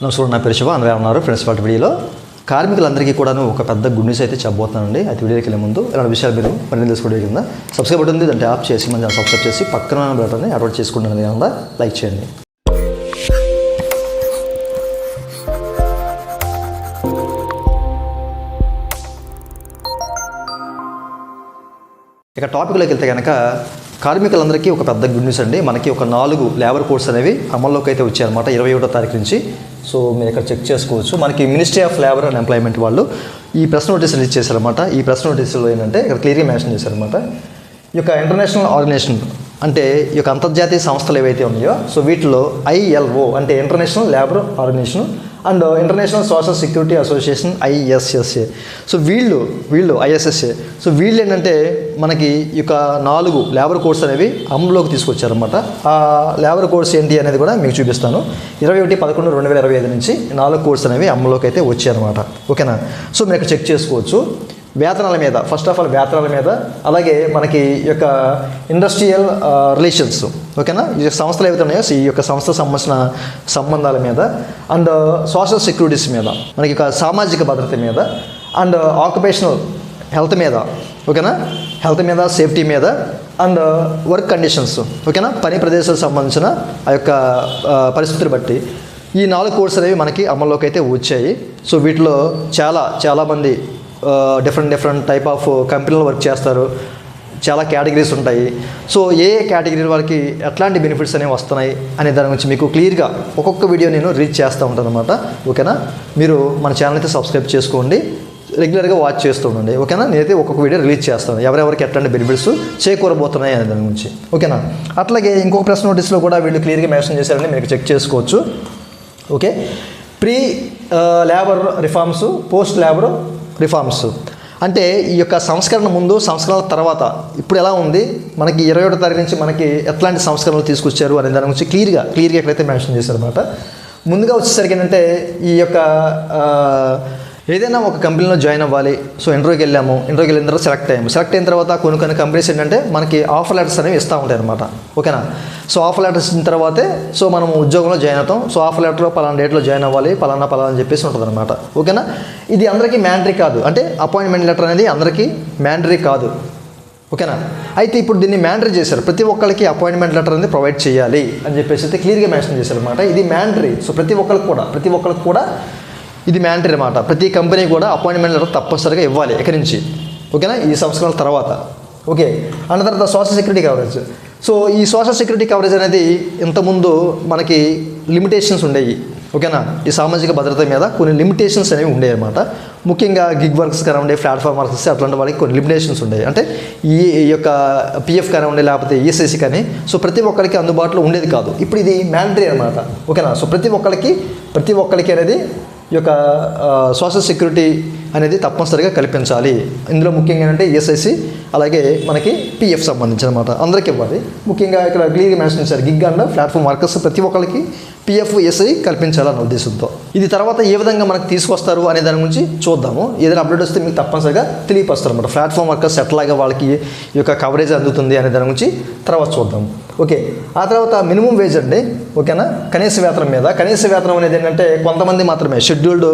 నమస్కారం, నా పేరు శివ. అందరూ ఉన్నారు ఫ్రెండ్స్. వాటి వీడియోలో కార్మికులందరికీ కూడా ఒక పెద్ద గుడ్ న్యూస్ అయితే చెప్పబోతున్నానండి. అయితే వీడియోకి వెళ్ళే ముందు ఇలాంటి విషయాలు మీరు మరింత తెలుసుకోవడం కింద సబ్స్క్రైబ్ బటన్ ఉంది, దాన్ని ట్యాప్ చేసి మన సబ్స్క్రైబ్ చేసి పక్కన బటన్ని అప్లోడ్ చేసుకుంటున్నది కింద లైక్ చేయండి. ఇక టాపిక్లోకి వెళ్తే కనుక కార్మికులందరికీ ఒక పెద్ద గుడ్ న్యూస్ అండి. మనకి ఒక 4 లేబర్ కోడ్స్ అనేవి అమల్లోకి అయితే వచ్చాయన్నమాట 21వ తారీఖు నుంచి. సో మీరు ఇక్కడ చెక్ చేసుకోవచ్చు. మనకి ministry of labour and employment వాళ్ళు ఈ ప్రెస్ నోటీస్ రిలీజ్ చేశారన్నమాట. ఈ ప్రెస్ నోటీసులో ఏంటంటే ఇక్కడ క్లియర్గా మెన్షన్ చేశారన్నమాట. ఈ యొక్క ఇంటర్నేషనల్ ఆర్గనైజేషన్ అంటే ఈ యొక్క అంతర్జాతీయ సంస్థలు ఏవైతే ఉన్నాయో సో వీటిలో ILO అంటే international labour organisation and international social security association ISSA. So వీళ్ళు ISSA. సో వీళ్ళు ఏంటంటే మనకి ఈ యొక్క 4 లేబర్ కోడ్స్ అనేవి అమలులోకి తీసుకొచ్చారన్నమాట. ఆ లేబర్ కోడ్స్ ఏంటి అనేది కూడా మీకు చూపిస్తాను. 21/11/2025 నుంచి 4 కోడ్స్ అనేవి అమలులోకి అయితే వచ్చాయన్నమాట. ఓకేనా? సో మీరు ఇక్కడ చెక్ చేసుకోవచ్చు. వేతనాల మీద, ఫస్ట్ ఆఫ్ ఆల్ వేతనాల మీద, అలాగే మనకి ఈ యొక్క ఇండస్ట్రియల్ రిలేషన్స్, ఓకేనా, ఈ సంస్థలు ఏవైతే ఉన్నాయో ఈ యొక్క సంస్థకు సంబంధించిన సంబంధాల మీద, అండ్ సోషల్ సెక్యూరిటీస్ మీద, మనకి సామాజిక భద్రత మీద, అండ్ ఆక్యుపేషనల్ హెల్త్ మీద, ఓకేనా, హెల్త్ మీద, సేఫ్టీ మీద, అండ్ వర్క్ కండిషన్స్, ఓకేనా, పని ప్రదేశాలకు సంబంధించిన ఆ యొక్క పరిస్థితులు బట్టి ఈ 4 కోడ్స్ అనేవి మనకి అమల్లోకి అయితే వచ్చాయి. సో వీటిలో చాలామంది డిఫరెంట్ టైప్ ఆఫ్ కంపెనీలో వర్క్ చేస్తారు. చాలా కేటగిరీస్ ఉంటాయి. సో ఏ కేటగిరీ వాళ్ళకి ఎట్లాంటి బెనిఫిట్స్ అనేవి వస్తున్నాయి అనే దాని గురించి మీకు క్లియర్గా ఒక్కొక్క వీడియో నేను రీచ్ చేస్తూ ఉంటాను అనమాట. ఓకేనా? మీరు మన ఛానల్ అయితే సబ్స్క్రైబ్ చేసుకోండి, రెగ్యులర్గా వాచ్ చేస్తూ ఉండండి. ఓకేనా? నేనైతే ఒక్కొక్క వీడియో రిలీజ్ చేస్తాను ఎవరెవరికి ఎట్లాంటి బెనిఫిట్స్ చేకూరబోతున్నాయి అనే దాని గురించి. ఓకేనా? అట్లాగే ఇంకొక ప్రెస్ నోటీస్లో కూడా వీళ్ళు క్లియర్గా మెన్షన్ చేశారని మీరు చెక్ చేసుకోవచ్చు. Okay, pre labour reforms, post labour reforms అంటే ఈ యొక్క సంస్కరణ ముందు, సంస్కరణ తర్వాత ఇప్పుడు ఎలా ఉంది, మనకి 21వ తారీఖు నుంచి మనకి ఎట్లాంటి సంస్కరణలు తీసుకొచ్చారు అనే దాని గురించి క్లియర్గా ఎక్కడైతే మెన్షన్ చేశారన్నమాట. ముందుగా వచ్చేసరికి ఏంటంటే ఈ యొక్క ఏదైనా ఒక కంపెనీలో జాయిన్ అవ్వాలి. సో ఇంటర్వ్యూకి వెళ్ళిన తర్వాత సెలెక్ట్ అయిన తర్వాత కొన్ని కంపెనీస్ ఏంటంటే మనకి ఆఫర్ లెటర్స్ అనేవి ఇస్తూ ఉంటాయి అనమాట. ఓకేనా? సో ఆఫర్ లెటర్స్ ఇచ్చిన తర్వాతే సో మనం ఉద్యోగంలో జాయిన్ అవుతాం. సో ఆఫర్ లెటర్లో పలానా డేట్లో జాయిన్ అవ్వాలి, పలానా అని చెప్పేసి ఉంటుంది అనమాట. ఓకేనా? ఇది అందరికీ మ్యాండరీ కాదు, అంటే అపాయింట్మెంట్ లెటర్ అనేది అందరికీ మ్యాండరీ కాదు. ఓకేనా? అయితే ఇప్పుడు దీన్ని మ్యాండరీ చేశారు. ప్రతి ఒక్కరికి అపాయింట్మెంట్ లెటర్ అనేది ప్రొవైడ్ చేయాలి అని చెప్పేసి అయితే క్లియర్గా మెన్షన్ చేశారు అనమాట. ఇది మ్యాండరీ. సో ప్రతి ఒక్కరికి కూడా ఇది మ్యాండరీ అనమాట. ప్రతి కంపెనీ కూడా అపాయింట్మెంట్ లెటర్ తప్పనిసరిగా ఇవ్వాలి ఇక్కడి నుంచి. ఓకేనా? ఈ సంవత్సరాల తర్వాత. ఓకే, అన్న తర్వాత సోషల్ సెక్యూరిటీ కవరేజ్. సో ఈ సోషల్ సెక్యూరిటీ కవరేజ్ అనేది ఇంతకుముందు మనకి లిమిటేషన్స్ ఉండేవి. ఓకేనా? ఈ సామాజిక భద్రత మీద కొన్ని లిమిటేషన్స్ అనేవి ఉండేవి అనమాట. ముఖ్యంగా గిగ్ వర్క్స్ కానివ్వండి, ప్లాట్ఫామ్ వర్క్స్, అట్లాంటి వాళ్ళకి కొన్ని లిమిటేషన్స్ ఉండేవి. అంటే ఈ యొక్క PF కానివ్వండి, లేకపోతే ESIC కానీ సో ప్రతి ఒక్కరికి అందుబాటులో ఉండేది కాదు. ఇప్పుడు ఇది మ్యాండరీ అనమాట. ఓకేనా? సో ప్రతి ఒక్కరికి అనేది ఈ యొక్క సోషల్ సెక్యూరిటీ అనేది తప్పనిసరిగా కల్పించాలి. ఇందులో ముఖ్యంగా ఏంటంటే ESIC, అలాగే మనకి PF సంబంధించి అనమాట అందరికీ ఇవ్వాలి. ముఖ్యంగా ఇక్కడ క్లియర్గా మెన్షన్ చేశారు, గిగ్ అండ్ ప్లాట్ఫామ్ వర్కర్స్ ప్రతి ఒక్కరికి PF, ESI కల్పించాలన్న ఉద్దేశంతో. ఇది తర్వాత ఏ విధంగా మనకు తీసుకొస్తారు అనే దాని గురించి చూద్దాము. ఏదైనా అప్డేట్ వస్తే మీకు తప్పనిసరిగా తెలియపరుస్తారు అనమాట. ప్లాట్ఫామ్ వర్కర్స్ ఎట్లాగా వాళ్ళకి ఈ యొక్క కవరేజ్ అందుతుంది అనే దాని గురించి తర్వాత చూద్దాము. ఓకే, ఆ తర్వాత మినిమం వేజ్ అండి. ఓకేనా? కనీస వేతనం అనేది ఏంటంటే కొంతమంది మాత్రమే, షెడ్యూల్డ్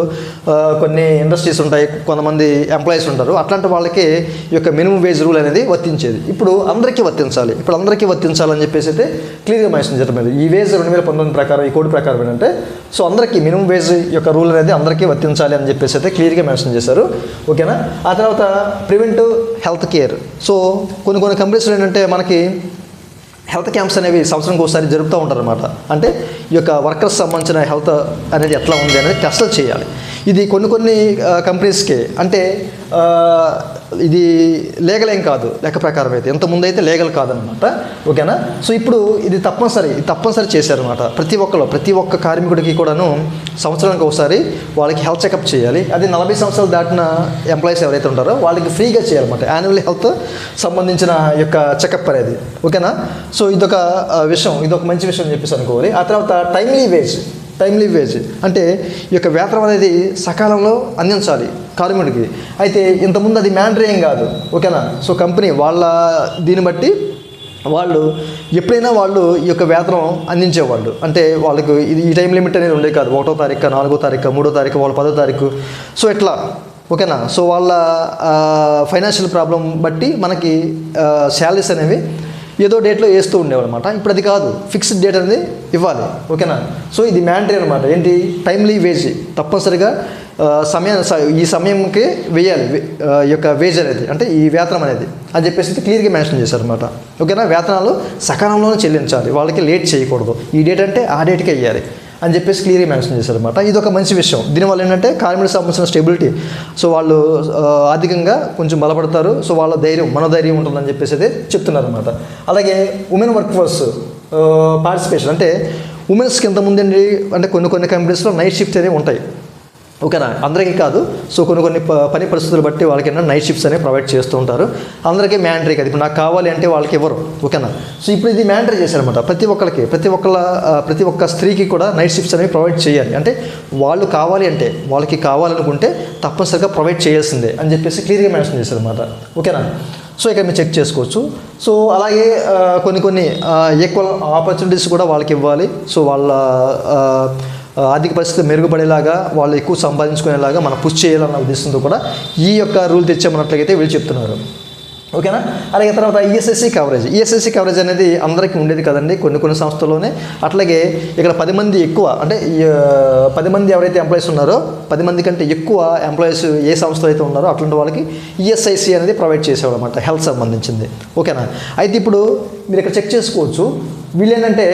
కొన్ని ఇండస్ట్రీస్ ఉంటాయి, కొంతమంది ఎంప్లాయీస్ ఉంటారు, అట్లాంటి వాళ్ళకి ఈ యొక్క మినిమం వేజ్ రూల్ అనేది వర్తించేది. ఇప్పుడు అందరికీ వర్తించాలని చెప్పేసి అయితే క్లియర్గా మెన్షన్ చేశారు. ఈ వేజ్ 2019 ప్రకారం, ఈ కోడ్ ప్రకారం ఏంటంటే సో అందరికీ మినిమం వేజ్ యొక్క రూల్ అనేది అందరికీ వర్తించాలి అని చెప్పేసి అయితే క్లియర్గా మెన్షన్ చేశారు. ఓకేనా? ఆ తర్వాత ప్రివెంటివ్ హెల్త్ కేర్. సో కొన్ని కంపెనీస్లో ఏంటంటే మనకి హెల్త్ క్యాంప్స్ అనేవి సంవత్సరానికి ఒకసారి జరుపుతూ ఉంటారు అనమాట. అంటే ఈ యొక్క వర్కర్స్ సంబంధించిన హెల్త్ అనేది ఎట్లా ఉంది అనేది టెస్టులు చేయాలి. ఇది కొన్ని కంపెనీస్కి అంటే ఇది లీగల్ ఏం కాదు, లెక్క ప్రకారం అయితే. ఇంతకుముందు అయితే లీగల్ కాదనమాట. ఓకేనా? సో ఇప్పుడు ఇది తప్పనిసరి చేశారనమాట. ప్రతి ఒక్క కార్మికుడికి కూడాను సంవత్సరానికి ఒకసారి వాళ్ళకి హెల్త్ చెకప్ చేయాలి. అది 40 సంవత్సరాలు దాటిన ఎంప్లాయీస్ ఎవరైతే ఉంటారో వాళ్ళకి ఫ్రీగా చేయాలన్నమాట. యాన్యువల్ హెల్త్ సంబంధించిన యొక్క చెకప్ అనేది. ఓకేనా? సో ఇదొక మంచి విషయం అని చెప్పేసి అనుకోవాలి. ఆ తర్వాత టైమ్లీ వేజ్ అంటే ఈ యొక్క వేతనం అనేది సకాలంలో అందించాలి కార్మికుడికి. అయితే ఇంతకుముందు అది మ్యాండరీ ఏం కాదు. ఓకేనా? సో కంపెనీ వాళ్ళ దీన్ని బట్టి వాళ్ళు ఎప్పుడైనా వాళ్ళు ఈ యొక్క వేతనం అందించేవాళ్ళు. అంటే వాళ్ళకు ఇది ఈ టైం లిమిట్ అనేది ఉండేది కాదు. 1వ తారీఖు, 4వ తారీఖు, 3వ తారీఖు, వాళ్ళ 10వ తారీఖు. సో ఇట్లా ఓకేనా. సో వాళ్ళ ఫైనాన్షియల్ ప్రాబ్లం బట్టి మనకి శాలరీస్ అనేవి ఏదో డేట్లో వేస్తూ ఉండేవాళ్ళు అనమాట. ఇప్పుడు అది కాదు, ఫిక్స్డ్ డేట్ అనేది ఇవ్వాలి. ఓకేనా. సో ఇది మ్యాండరీ అనమాట. ఏంటి, టైమ్లీ వేజ్ తప్పనిసరిగా ఈ సమయంకి వేయాలి ఈ యొక్క వేజ్ అనేది, అంటే ఈ వేతనం అనేది అని చెప్పేసి క్లియర్గా మెన్షన్ చేశారనమాట. ఓకేనా. వేతనాలు సకాలంలోనే చెల్లించాలి, వాళ్ళకి లేట్ చేయకూడదు. ఈ డేట్ అంటే ఆ డేట్కి వేయాలి అని చెప్పేసి క్లియర్గా మెన్షన్ చేశారనమాట. ఇది ఒక మంచి విషయం. దీనివల్ల ఏంటంటే కార్మికులకు సంబంధించిన స్టెబిలిటీ, సో వాళ్ళు ఆర్థికంగా కొంచెం బలపడతారు. సో వాళ్ళ మనోధైర్యం ఉంటుందని చెప్పేసి అయితే చెప్తున్నారు అనమాట. అలాగే ఉమెన్ వర్క్ ఫోర్స్ పార్టిసిపేషన్, అంటే ఉమెన్స్కి ఇంతకుముందు అంటే కొన్ని కంపెనీస్లో నైట్ షిఫ్ట్స్ అనేవి ఉంటాయి. ఓకేనా. అందరికీ కాదు. సో కొన్ని పని పరిస్థితులు బట్టి వాళ్ళకి ఏంటంటే నైట్ షిఫ్ట్స్ అనేవి ప్రొవైడ్ చేస్తూ ఉంటారు. అందరికీ మ్యాండరీ కాదు. ఇప్పుడు నాకు కావాలి అంటే వాళ్ళకి ఇవ్వరు. ఓకేనా. సో ఇప్పుడు ఇది మ్యాండరీ చేశారనమాట. ప్రతి ఒక్క స్త్రీకి కూడా నైట్ షిఫ్ట్స్ అనేవి ప్రొవైడ్ చేయాలి. అంటే వాళ్ళు కావాలి అంటే, వాళ్ళకి కావాలనుకుంటే తప్పనిసరిగా ప్రొవైడ్ చేయాల్సిందే అని చెప్పేసి క్లియర్గా మెన్షన్ చేశారనమాట. ఓకేనా. సో ఇక్కడ మీరు చెక్ చేసుకోవచ్చు. సో అలాగే కొన్ని ఈక్వల్ ఆపర్చునిటీస్ కూడా వాళ్ళకి ఇవ్వాలి. సో వాళ్ళ ఆర్థిక పరిస్థితి మెరుగుపడేలాగా, వాళ్ళు ఎక్కువ సంపాదించుకునేలాగా మనం పుష్ చేయాలన్న ఉద్దేశంతో కూడా ఈ యొక్క రూల్ తెచ్చామన్నట్లయితే వీళ్ళు చెప్తున్నారు. ఓకేనా. అలాగే తర్వాత ఈఎస్ఐసి కవరేజ్ అనేది అందరికీ ఉండేది కదండి కొన్ని సంస్థల్లోనే. అట్లాగే ఇక్కడ 10 మంది ఎక్కువ, అంటే 10 మంది ఎవరైతే ఎంప్లాయీస్ ఉన్నారో 10 మంది కంటే ఎక్కువ ఎంప్లాయీస్ ఏ సంస్థలో అయితే ఉన్నారో అట్లాంటి వాళ్ళకి ఈఎస్ఐసి అనేది ప్రొవైడ్ చేసేవాళ్ళు అనమాట, హెల్త్ సంబంధించింది. ఓకేనా. అయితే ఇప్పుడు మీరు ఇక్కడ చెక్ చేసుకోవచ్చు. వీళ్ళేంటంటే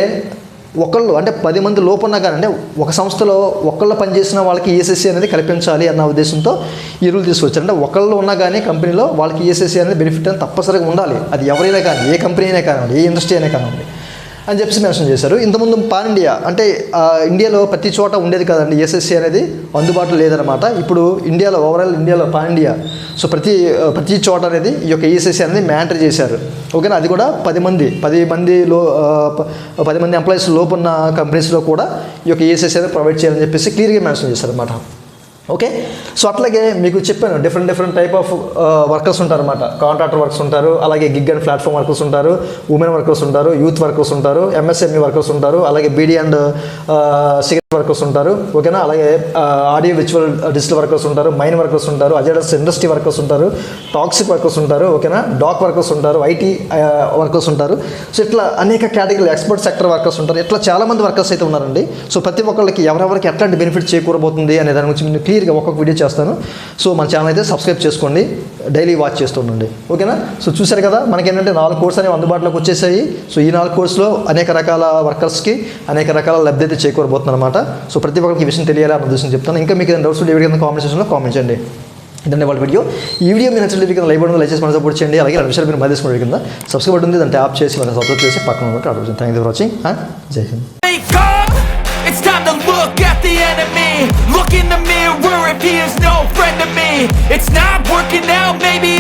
ఒకళ్ళు, అంటే 10 మంది లోపున్నా కానీ, అంటే ఒక సంస్థలో ఒకళ్ళు పనిచేసిన వాళ్ళకి ఈఎస్ఐసి అనేది కల్పించాలి అన్న ఉద్దేశంతో ఈ రూల్ తీసుకొచ్చారు. అంటే ఒకళ్ళు ఉన్నా కానీ కంపెనీలో వాళ్ళకి ఈఎస్ఐసి అనేది బెనిఫిట్ అనేది తప్పనిసరిగా ఉండాలి. అది ఎవరైనా కానీ, ఏ కంపెనీ అయినా కానివ్వండి, ఏ ఇండస్ట్రీ అయినా కానివ్వండి అని చెప్పేసి మెన్షన్ చేశారు. ఇంతకుముందు పాన్ ఇండియా, అంటే ఇండియాలో ప్రతి చోట ఉండేది కదండి ఈఎస్ఐసి అనేది, అందుబాటులో లేదనమాట. ఇప్పుడు ఓవరాల్ ఇండియాలో పాన్ ఇండియా, సో ప్రతి చోట అనేది ఈ యొక్క ఈఎస్ఐసి అనేది మ్యాండరీ చేశారు. ఓకేనా. అది కూడా 10 మంది ఎంప్లాయీస్ లోపున్న కంపెనీస్లో కూడా ఈ యొక్క ఈఎస్ఐసి అనేది ప్రొవైడ్ చేయాలని చెప్పేసి క్లియర్గా మెన్షన్ చేశారనమాట. ఓకే. సో అట్లాగే మీకు చెప్పాను, డిఫరెంట్ టైప్ ఆఫ్ వర్కర్స్ ఉంటారన్నమాట. కాంట్రాక్టర్ వర్కర్స్ ఉంటారు, అలాగే గిగ్ అండ్ ప్లాట్ఫామ్ వర్కర్స్ ఉంటారు, ఉమెన్ వర్కర్స్ ఉంటారు, యూత్ వర్కర్స్ ఉంటారు, ఎంఎస్ఎంఈ వర్కర్స్ ఉంటారు, అలాగే బీడీ అండ్ సిగరెట్ వర్కర్స్ ఉంటారు. ఓకేనా. అలాగే ఆడియో విజువల్ డిజిటల్ వర్కర్స్ ఉంటారు, మైన్ వర్కర్స్ ఉంటారు, అజైడల్స్ ఇండస్ట్రీ వర్కర్స్ ఉంటారు, టాక్సిక్ వర్కర్స్ ఉంటారు. ఓకేనా. డాక్ వర్కర్స్ ఉంటారు, ఐటీ వర్కర్స్ ఉంటారు. సో ఇట్లా అనేక కేటగిరీలు, ఎక్స్పర్ట్ సెక్టర్ వర్కర్స్ ఉంటారు. ఇట్లా చాలామంది వర్కర్స్ అయితే ఉన్నారండి. సో ప్రతి ఒక్కరికి ఎవరెవరికి ఎట్లాంటి బెనిఫిట్ చేకూరబోతుంది అనే దాని గురించి క్లియర్గా ఒక్కొక్క వీడియో చేస్తాను. సో మన ఛానల్ అయితే సబ్స్క్రైబ్ చేసుకోండి, డైలీ వాచ్ చేస్తుండండి. ఓకేనా. సో చూసారు కదా, మనకేంటంటే 4 కోర్స్ అనేవి అందుబాటులోకి వచ్చేసాయి. సో ఈ 4 కోర్సులో అనేక రకాల వర్కర్స్కి అనేక రకాల లబ్ధి అయితే చేకూరబోతుంది అనమాట. సో ప్రతి ఒక్కరికి ఈ విషయం తెలియాలి అన్న ఉద్దేశం చెప్తాను. ఇంకా మీకు ఏదైనా డౌట్స్ ఉంటే వీడియో కింద కామెంట్ సెక్షన్లో కామెంట్ చేయండి. ఇదండి వాళ్ళ వీడియో. ఈ వీడియో మీరు నచ్చిన కింద లైక్ బటన్ లైక్ చేసి మన సపోర్ట్ చేయండి. అలాగే 2 నిమిషాలు మీరు మళ్ళీ తీసుకునే కింద సబ్స్క్రైబ్ ఉంది, దాన్ని ట్యాప్ చేసి మన సబ్స్క్రైబ్ చేసి పక్కన ఉన్నట్టు order. Thank you for watching and జై Hind. It's time to look at the enemy. Look in the mirror if he is no friend to me. It's not working out, maybe